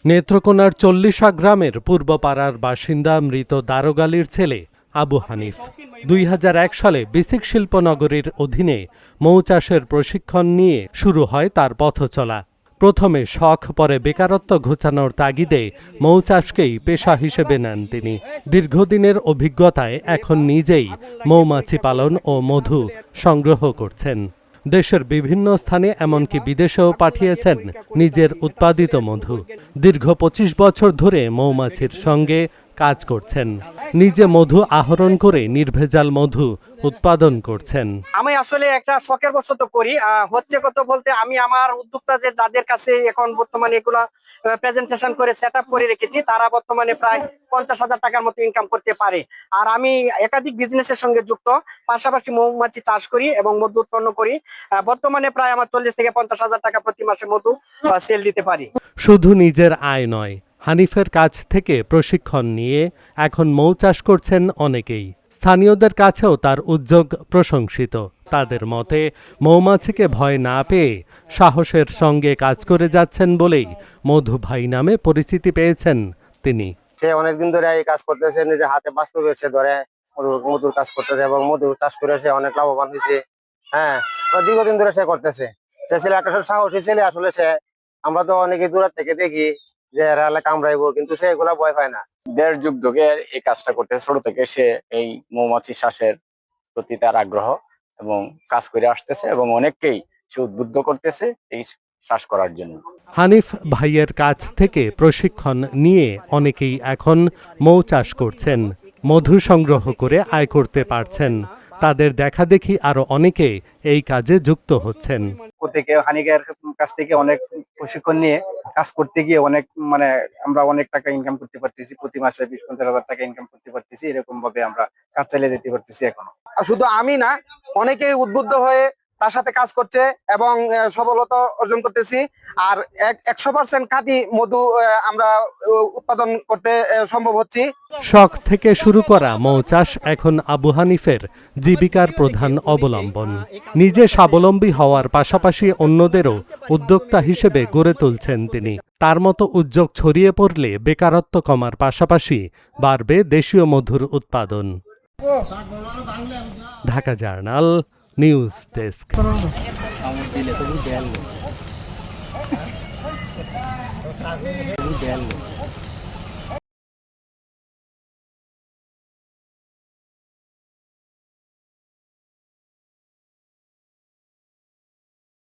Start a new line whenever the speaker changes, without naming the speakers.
নেত্রকোনার ৪০ গ্রামের পূর্বপাড়ার বাসিন্দা মৃত দারোগালীর ছেলে আবু হানিফ ২০০১ সালে বিসিক শিল্পনগরীর অধীনে মৌ চাষের প্রশিক্ষণ নিয়ে শুরু হয় তার পথচলা। প্রথমে শখ, পরে বেকারত্ব ঘোচানোর তাগিদে মৌ চাষকেই পেশা হিসেবে নেন তিনি। দীর্ঘদিনের অভিজ্ঞতায় এখন নিজেই মৌমাছি পালন ও মধু সংগ্রহ করছেন। দেশের বিভিন্ন স্থানে এমনকি বিদেশেও পাঠিয়েছেন নিজের উৎপাদিত মধু। দীর্ঘ ২৫ বছর ধরে মৌমাছির সঙ্গে কাজ করছেন। নিজে মধু আহরণ করে নির্ভেজাল মধু উৎপাদন করছেন।
আমি আসলে একটা শখের বশত করি, হচ্ছে কত বলতে আমি আমার উদ্যোক্তা যে যাদের কাছে এখন বর্তমানে এগুলা প্রেজেন্টেশন করে সেট আপ করে রেখেছি, তারা বর্তমানে প্রায় ৫০,০০০ টাকার মতো ইনকাম করতে পারে। আর আমি একাধিক বিজনেসের সঙ্গে যুক্ত, পাশাপাশি মৌমাছি চাষ করি এবং মধু উৎপন্ন করি। বর্তমানে প্রায় আমার ৪০ থেকে ৫০,০০০ টাকা প্রতি মাসে মধু সেল দিতে পারি।
শুধু নিজের আয় নয়, হানিফের কাছ থেকে প্রশিক্ষণ নিয়ে এখন মৌ চাষ করছেন অনেকেই। স্থানীয়দের কাছেও তার উদ্যোগ প্রশংসিত। তাদের মতে মৌমাছিকে ভয় না পেয়ে সাহসের সঙ্গে কাজ করে যাচ্ছেন বলেই মধু ভাই নামে পরিচিতি পেয়েছেন তিনি।
সে অনেকদিন ধরে এই কাজ করতেছে, নিজের হাতে বাস্তবে সে ধরে মধুর কাজ করতেছে এবং মধু চাষ করে সে অনেক লাভবান হয়েছে। হ্যাঁ, দীর্ঘদিন ধরে সে করতেছে। সে ছেলে একটা সাহসী ছেলে। আসলে সে, আমরা তো অনেকে দূর থেকে দেখি যে এরা কামড়াইবো, কিন্তু সে এগুলা ভয় পায় না।
১.৫ যুগ ধরে এই কাজটা করতেছে। ছোট থেকে সে এই মৌমাছি চাষের প্রতি তার আগ্রহ এবং কাজ করে আসতেছে এবং অনেককেই সে উদ্বুদ্ধ করতেছে এই চাষ করার জন্য।
হানিফ ভাইয়ের কাছ থেকে প্রশিক্ষণ নিয়ে অনেকেই এখন মৌ চাষ করছেন, মধু সংগ্রহ করে আয় করতে পারছেন। তাদের দেখাদেখি আরো অনেকে এই কাজে যুক্ত হচ্ছেন।
প্রত্যেকে হানিকের কাছ থেকে অনেক প্রশিক্ষণ নিয়ে কাজ করতে গিয়ে অনেক আমরা অনেক টাকা ইনকাম করতে পারতেছি। প্রতি মাসে ২০-৫০,০০০ টাকা ইনকাম করতে পারতেছি। এরকম ভাবে আমরা কাজ চালিয়ে যেতে পারতেছি এখনো। শুধু আমি না, অনেকেই উদ্বুদ্ধ হয়ে তার সাথে কাজ করছে এবং সফলতা অর্জন করতেছি। আর ১০০% খাঁটি মধু আমরা উৎপাদন করতে সম্ভব হচ্ছে।
শখ থেকে শুরু করা মৌ চাষ এখন আবু হানিফের জীবিকার প্রধান অবলম্বন। নিজে স্বাবলম্বী হওয়ার পাশাপাশি অন্যদেরও উদ্যোক্তা হিসেবে গড়ে তুলছেন তিনি। তার মতো উদ্যোগ ছড়িয়ে পড়লে বেকারত্ব কমার পাশাপাশি বাড়বে দেশীয় মধুর উৎপাদন। Dhaka journal news desk.